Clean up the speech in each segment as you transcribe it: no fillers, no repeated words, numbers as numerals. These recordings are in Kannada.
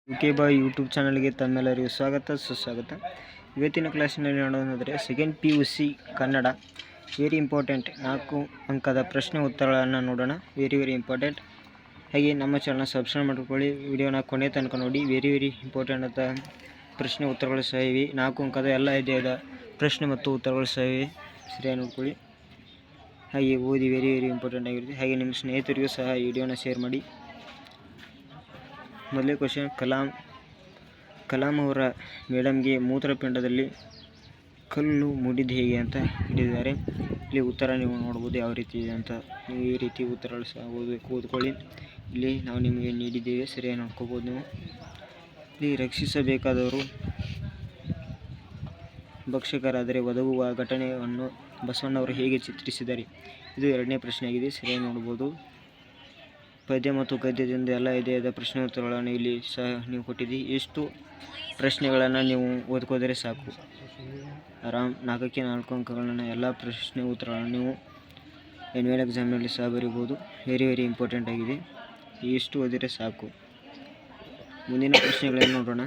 ಯುಕೆ ಬಾಯ್ ಯೂಟ್ಯೂಬ್ ಚಾನಲ್ಗೆ ತಮ್ಮೆಲ್ಲರಿಗೂ ಸ್ವಾಗತ ಸುಸ್ವಾಗತ. ಇವತ್ತಿನ ಕ್ಲಾಸಿನಲ್ಲಿ ನೋಡೋದಾದರೆ second PUC Kannada very important 4 ಅಂಕದ ಪ್ರಶ್ನೆ ಉತ್ತರಗಳನ್ನು ನೋಡೋಣ. Very important. ಹಾಗೆ ನಮ್ಮ ಚಾನಲ್ ಸಬ್ಸ್ಕ್ರೈಬ್ ಮಾಡಿಕೊಳ್ಳಿ. ವಿಡಿಯೋನ ಕೊನೆ ತನಕ ನೋಡಿ. ವೆರಿ ಇಂಪಾರ್ಟೆಂಟ್ ಅಂತ ಪ್ರಶ್ನೆ ಉತ್ತರಗಳು ಸಹ ಇವೆ. 4 ಅಂಕದ ಎಲ್ಲ ಅಧ್ಯಾಯದ ಪ್ರಶ್ನೆ ಮತ್ತು ಉತ್ತರಗಳು ಸಹ ಇವೆ. ಸರಿಯಾಗಿ ನೋಡ್ಕೊಳ್ಳಿ. ಹಾಗೆ ಓದಿ. ವೆರಿ ಇಂಪಾರ್ಟೆಂಟ್ ಆಗಿರುತ್ತೆ. ಹಾಗೆ ನಿಮ್ಮ ಸ್ನೇಹಿತರಿಗೂ ಸಹ ಈ ವಿಡಿಯೋನ ಶೇರ್ ಮಾಡಿ. ಮೊದಲೇ ಕ್ವಶನ್, ಕಲಾಂ ಅವರ ಮೇಡಮ್ಗೆ ಮೂತ್ರಪಿಂಡದಲ್ಲಿ ಕಲ್ಲು ಮೂಡಿದ್ದು ಹೇಗೆ ಅಂತ ಹಿಡಿದಿದ್ದಾರೆ. ಇಲ್ಲಿ ಉತ್ತರ ನೀವು ನೋಡ್ಬೋದು ಯಾವ ರೀತಿ ಇದೆ ಅಂತ. ನೀವು ಈ ರೀತಿ ಉತ್ತರಗಳು ಸಹ ಓದ್ಕೊಳ್ಳಿ. ಇಲ್ಲಿ ನಾವು ನಿಮಗೆ ನೀಡಿದ್ದೇವೆ, ಸರಿಯಾಗಿ ನೋಡ್ಕೋಬೋದು ನೀವು. ಇಲ್ಲಿ ರಕ್ಷಿಸಬೇಕಾದವರು ಭಕ್ಷಕರಾದರೆ ಒದಗುವ ಘಟನೆಯನ್ನು ಬಸವಣ್ಣವರು ಹೇಗೆ ಚಿತ್ರಿಸಿದ್ದಾರೆ. ಇದು 2ನೇ ಪ್ರಶ್ನೆ ಆಗಿದೆ. ಸರಿಯಾಗಿ ನೋಡ್ಬೋದು. ಪದ್ಯ ಮತ್ತು ಗದ್ಯದಿಂದ ಎಲ್ಲ ಅಧ್ಯಾಯದ ಪ್ರಶ್ನೆ ಉತ್ತರಗಳನ್ನು ಇಲ್ಲಿ ಸಹ ನೀವು ಕೊಟ್ಟಿದ್ದೀವಿ. ಎಷ್ಟು ಪ್ರಶ್ನೆಗಳನ್ನು ನೀವು ಓದ್ಕೋದ್ರೆ ಸಾಕು. ಆರಾಮ್ 4ಕ್ಕೆ 4 ಅಂಕಗಳನ್ನು ಎಲ್ಲ ಪ್ರಶ್ನೆ ಉತ್ತರಗಳನ್ನು ನೀವು ಆ್ಯನ್ಯುವಲ್ ಎಕ್ಸಾಮ್ನಲ್ಲಿ ಸಹ ಬರೀಬೋದು. ವೆರಿ ಇಂಪಾರ್ಟೆಂಟ್ ಆಗಿದೆ. ಇಷ್ಟು ಓದಿದರೆ ಸಾಕು. ಮುಂದಿನ ಪ್ರಶ್ನೆಗಳನ್ನು ನೋಡೋಣ.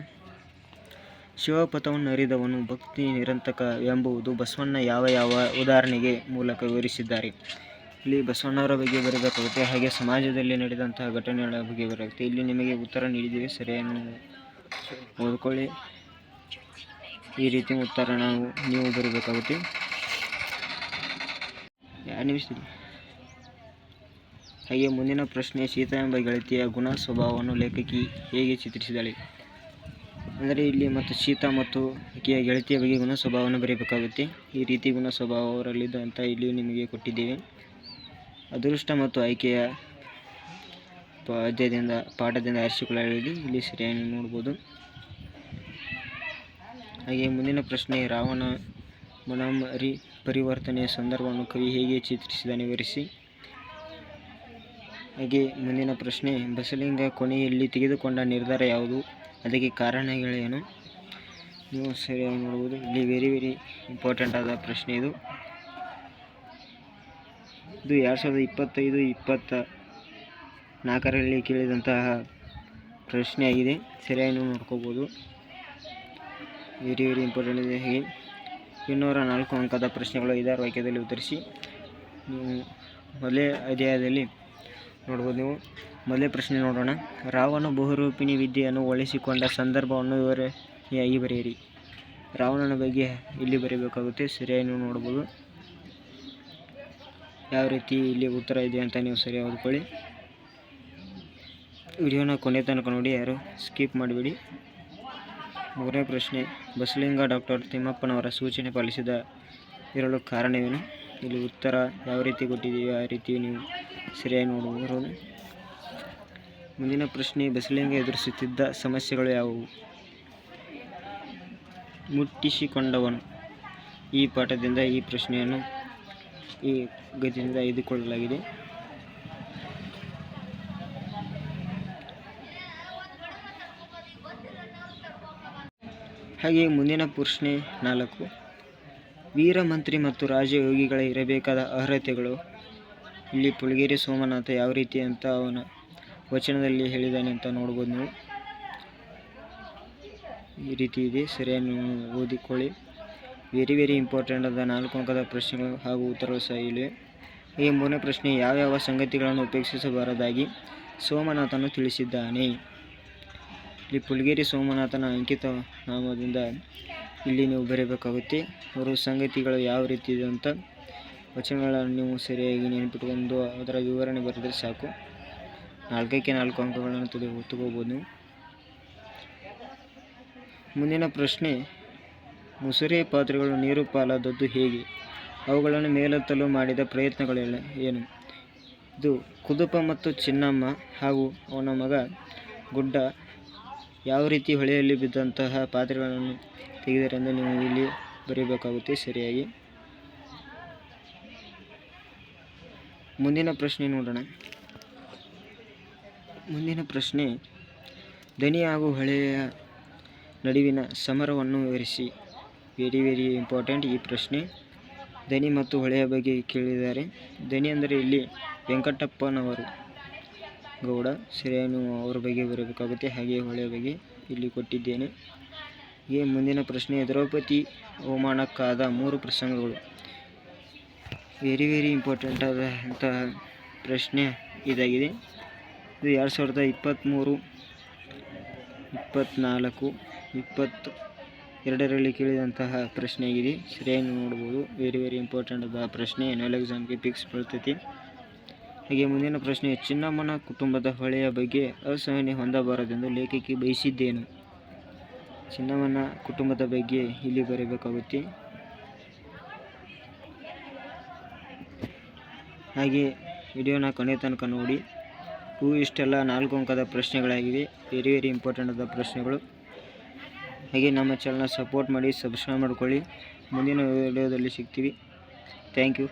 ಶಿವಪಥವನ್ನು ಅರಿದವನು ಭಕ್ತಿ ನಿರಂತಕ ಎಂಬುದು ಬಸವಣ್ಣ ಯಾವ ಉದಾಹರಣೆಗೆ ಮೂಲಕ ವಿವರಿಸಿದ್ದಾರೆ. ಇಲ್ಲಿ ಬಸವಣ್ಣವರ ಬಗ್ಗೆ ಬರಬೇಕಾಗುತ್ತೆ. ಹಾಗೆ ಸಮಾಜದಲ್ಲಿ ನಡೆದಂತಹ ಘಟನೆಗಳ ಬಗ್ಗೆ ಬರುತ್ತೆ. ಇಲ್ಲಿ ನಿಮಗೆ ಉತ್ತರ ನೀಡಿದ್ದೀವಿ, ಸರಿಯಾಗಿ ಓದ್ಕೊಳ್ಳಿ. ಈ ರೀತಿ ಉತ್ತರ ನೀವು ಬರಬೇಕಾಗುತ್ತೆ. 2 ನಿಮಿಷದಲ್ಲಿ. ಹಾಗೆ ಮುಂದಿನ ಪ್ರಶ್ನೆ, ಸೀತಾ ಎಂಬ ಗೆಳತಿಯ ಗುಣ ಸ್ವಭಾವವನ್ನು ಲೇಖಕಿ ಹೇಗೆ ಚಿತ್ರಿಸಿದ್ದಾಳೆ. ಅಂದರೆ ಇಲ್ಲಿ ಮತ್ತು ಸೀತಾ ಮತ್ತು ಆಕೆಯ ಗೆಳತಿಯ ಬಗ್ಗೆ ಗುಣ ಸ್ವಭಾವವನ್ನು ಬರೀಬೇಕಾಗುತ್ತೆ. ಈ ರೀತಿ ಗುಣ ಸ್ವಭಾವ ಅವರಲ್ಲಿದೆ ಅಂತ ಇಲ್ಲಿ ನಿಮಗೆ ಕೊಟ್ಟಿದ್ದೇವೆ. ಅದೃಷ್ಟ ಮತ್ತು ಆಯ್ಕೆಯ ಪಾಠದಿಂದ ಆರಿಸಿಕೊಳ್ಳಿ. ಇಲ್ಲಿ ಸರಿಯಾಗಿ ನೋಡ್ಬೋದು. ಹಾಗೆ ಮುಂದಿನ ಪ್ರಶ್ನೆ, ರಾವಣ ಮನೋಮರಿ ಪರಿವರ್ತನೆಯ ಸಂದರ್ಭವನ್ನು ಕವಿ ಹೇಗೆ ಚಿತ್ರಿಸಿದ್ದಾನೆ ವಿವರಿಸಿ. ಹಾಗೆ ಮುಂದಿನ ಪ್ರಶ್ನೆ, ಬಸಲಿಂಗ ಕೊನೆಯಲ್ಲಿ ತೆಗೆದುಕೊಂಡ ನಿರ್ಧಾರ ಯಾವುದು, ಅದಕ್ಕೆ ಕಾರಣಗಳೇನು. ನೀವು ಸರಿಯಾಗಿ ನೋಡ್ಬೋದು. ಇಲ್ಲಿ ವೆರಿ ಇಂಪಾರ್ಟೆಂಟ್ ಆದ ಪ್ರಶ್ನೆ ಇದು 2025-24ರಲ್ಲಿ ಕೇಳಿದಂತಹ ಪ್ರಶ್ನೆ ಆಗಿದೆ. ಸರಿಯಾಗಿ ನೀವು ನೋಡ್ಕೋಬೋದು. ವೆರಿ ಇಂಪಾರ್ಟೆಂಟ್ ಇದೆ. ಹಾಗೆ 204 ಅಂಕದ ಪ್ರಶ್ನೆಗಳು 5 ವಾಕ್ಯದಲ್ಲಿ ಉತ್ತರಿಸಿ. ನೀವು ಮೊದಲೇ ಅಧ್ಯಾಯದಲ್ಲಿ ನೋಡ್ಬೋದು. ನೀವು ಮೊದಲೇ ಪ್ರಶ್ನೆ ನೋಡೋಣ. ರಾವಣ ಬಹುರೂಪಿಣಿ ವಿದ್ಯೆಯನ್ನು ಒಲಿಸಿಕೊಂಡ ಸಂದರ್ಭವನ್ನು ವಿವರಣೆಯಾಗಿ ಬರೆಯಿರಿ. ರಾವಣನ ಬಗ್ಗೆ ಇಲ್ಲಿ ಬರೀಬೇಕಾಗುತ್ತೆ. ಸರಿಯಾಗಿ ನೀವು ನೋಡ್ಬೋದು ಯಾವ ರೀತಿ ಇಲ್ಲಿ ಉತ್ತರ ಇದೆ ಅಂತ. ನೀವು ಸರಿಯಾಗಿ ಓದ್ಕೊಳ್ಳಿ. ವಿಡಿಯೋನ ಕೊನೆ ತನಕ ನೋಡಿ, ಯಾರು ಸ್ಕಿಪ್ ಮಾಡಿಬಿಡಿ. 3ನೇ ಪ್ರಶ್ನೆ, ಬಸಲಿಂಗ ಡಾಕ್ಟರ್ ತಿಮ್ಮಪ್ಪನವರ ಸೂಚನೆ ಪಾಲಿಸದ ಇರಲು ಕಾರಣವೇನು. ಇಲ್ಲಿ ಉತ್ತರ ಯಾವ ರೀತಿ ಕೊಟ್ಟಿದ್ದೀವಿ ಆ ರೀತಿ ನೀವು ಸರಿಯಾಗಿ ನೋಡಬಹುದು. ಮುಂದಿನ ಪ್ರಶ್ನೆ, ಬಸಲಿಂಗ ಎದುರಿಸುತ್ತಿದ್ದ ಸಮಸ್ಯೆಗಳು ಯಾವುವು. ಮುಟ್ಟಿಸಿಕೊಂಡವನು. ಈ ಪಾಠದಿಂದ ಈ ಪ್ರಶ್ನೆಯನ್ನು ಈ ಗದ್ಯದಿಂದ ಆಯ್ದುಕೊಳ್ಳಲಾಗಿದೆ. ಹಾಗೆ ಮುಂದಿನ ಪ್ರಶ್ನೆ 4, ವೀರ ಮಂತ್ರಿ ಮತ್ತು ರಾಜಯೋಗಿಗಳ ಇರಬೇಕಾದ ಅರ್ಹತೆಗಳು. ಇಲ್ಲಿ ಪುಳಗೇರಿ ಸೋಮನಾಥ ಯಾವ ರೀತಿ ಅಂತ ಅವನ ವಚನದಲ್ಲಿ ಹೇಳಿದ್ದಾನೆ ಅಂತ ನೋಡ್ಬೋದು. ನೀವು ಈ ರೀತಿ ಇದೆ, ಸರಿಯಾಗಿ ನೀವು ಓದಿಕೊಳ್ಳಿ. ವೆರಿ ಇಂಪಾರ್ಟೆಂಟ್ ಆದ 4 ಅಂಕದ ಪ್ರಶ್ನೆಗಳು ಹಾಗೂ ಉತ್ತರಗಳು ಸಹ ಇವೆ. ಈ 3ನೇ ಪ್ರಶ್ನೆ, ಯಾವ ಸಂಗತಿಗಳನ್ನು ಉಪೇಕ್ಷಿಸಬಾರದಾಗಿ ಸೋಮನಾಥನು ತಿಳಿಸಿದ್ದಾನೆ. ಇಲ್ಲಿ ಪುಳಗೇರಿ ಸೋಮನಾಥನ ಅಂಕಿತ ನಾಮದಿಂದ ಇಲ್ಲಿ ನೀವು ಬರೀಬೇಕಾಗುತ್ತೆ. ಅವರು ಸಂಗತಿಗಳು ಯಾವ ರೀತಿ ಇದೆ ಅಂತ ವಚನಗಳನ್ನು ನೀವು ಸರಿಯಾಗಿ ನೆನಪಿಟ್ಟುಕೊಂಡು ಅದರ ವಿವರಣೆ ಬರೆದರೆ ಸಾಕು. 4ಕ್ಕೆ 4 ಅಂಕಗಳನ್ನು ತಗೋಬೋದು ನೀವು. ಮುಂದಿನ ಪ್ರಶ್ನೆ, ಮುಸುರೆ ಪಾತ್ರೆಗಳು ನೀರು ಪಾಲಾದದ್ದು ಹೇಗೆ, ಅವುಗಳನ್ನು ಮೇಲೆತ್ತಲು ಮಾಡಿದ ಪ್ರಯತ್ನಗಳು ಏನು. ಇದು ಕುದುಪ ಮತ್ತು ಚಿನ್ನಮ್ಮ ಹಾಗೂ ಅವನ ಮಗ ಗುಡ್ಡ ಯಾವ ರೀತಿ ಹೊಳೆಯಲ್ಲಿ ಬಿದ್ದಂತಹ ಪಾತ್ರೆಗಳನ್ನು ತೆಗೆದರೆ ಎಂದು ನೀವು ಇಲ್ಲಿ ಬರೀಬೇಕಾಗುತ್ತೆ ಸರಿಯಾಗಿ. ಮುಂದಿನ ಪ್ರಶ್ನೆ ನೋಡೋಣ. ಮುಂದಿನ ಪ್ರಶ್ನೆ, ದನಿ ಹಾಗೂ ಹೊಳೆಯ ನಡುವಿನ ಸಮರವನ್ನು ವಿವರಿಸಿ. ವೆರಿ ಇಂಪಾರ್ಟೆಂಟ್ ಈ ಪ್ರಶ್ನೆ. ದನಿ ಮತ್ತು ಹೊಳೆಯ ಬಗ್ಗೆ ಕೇಳಿದ್ದಾರೆ. ದನಿ ಅಂದರೆ ಇಲ್ಲಿ ವೆಂಕಟಪ್ಪನವರು. ಗೌಡ ಸರಿಯಾಗಿ ಅವರ ಬಗ್ಗೆ ಬರಬೇಕಾಗುತ್ತೆ. ಹಾಗೆ ಹೊಳೆಯ ಬಗ್ಗೆ ಇಲ್ಲಿ ಕೊಟ್ಟಿದ್ದೇನೆ. ಹೀಗೆ ಮುಂದಿನ ಪ್ರಶ್ನೆ, ದ್ರೌಪದಿ ಅವಮಾನಕ್ಕಾದ 3 ಪ್ರಸಂಗಗಳು. ವೆರಿ ಇಂಪಾರ್ಟೆಂಟ್ ಆದಂತಹ ಪ್ರಶ್ನೆ ಇದಾಗಿದೆ. ಇದು 2023, 24, 22ರಲ್ಲಿ ಕೇಳಿದಂತಹ ಪ್ರಶ್ನೆ ಆಗಿದೆ. ಸರಿಯಾಗಿ ನೋಡ್ಬೋದು. ವೆರಿ ಇಂಪಾರ್ಟೆಂಟ್ ಆದ ಪ್ರಶ್ನೆ. ಎನ್ಯುವಲ್ ಎಕ್ಸಾಮ್ಗೆ ಫಿಕ್ಸ್ ಬರ್ತೈತಿ. ಹಾಗೆ ಮುಂದಿನ ಪ್ರಶ್ನೆ, ಚಿನ್ನಮ್ಮನ ಕುಟುಂಬದ ಹೊಳೆಯ ಬಗ್ಗೆ ಅಸಹನೆ ಹೊಂದಬಾರದೆಂದು ಲೇಖಕಿ ಬಯಸಿದ್ದೇನು. ಚಿನ್ನಮ್ಮನ ಕುಟುಂಬದ ಬಗ್ಗೆ ಇಲ್ಲಿ ಬರೀಬೇಕಾಗುತ್ತೆ. ಹಾಗೆ ವಿಡಿಯೋನ ಕೊನೆ ತನಕ ನೋಡಿ. ಇಷ್ಟೆಲ್ಲ 4 ಅಂಕದ ಪ್ರಶ್ನೆಗಳಾಗಿವೆ. ವೆರಿ ಇಂಪಾರ್ಟೆಂಟ್ ಆದ ಪ್ರಶ್ನೆಗಳು. ಹಾಗೆ ನಮ್ಮ ಚಾನಲ್ನ ಸಪೋರ್ಟ್ ಮಾಡಿ, ಸಬ್ಸ್ಕ್ರೈಬ್ ಮಾಡ್ಕೊಳ್ಳಿ. ಮುಂದಿನ ವಿಡಿಯೋದಲ್ಲಿ ಸಿಗ್ತೀವಿ. Thank you.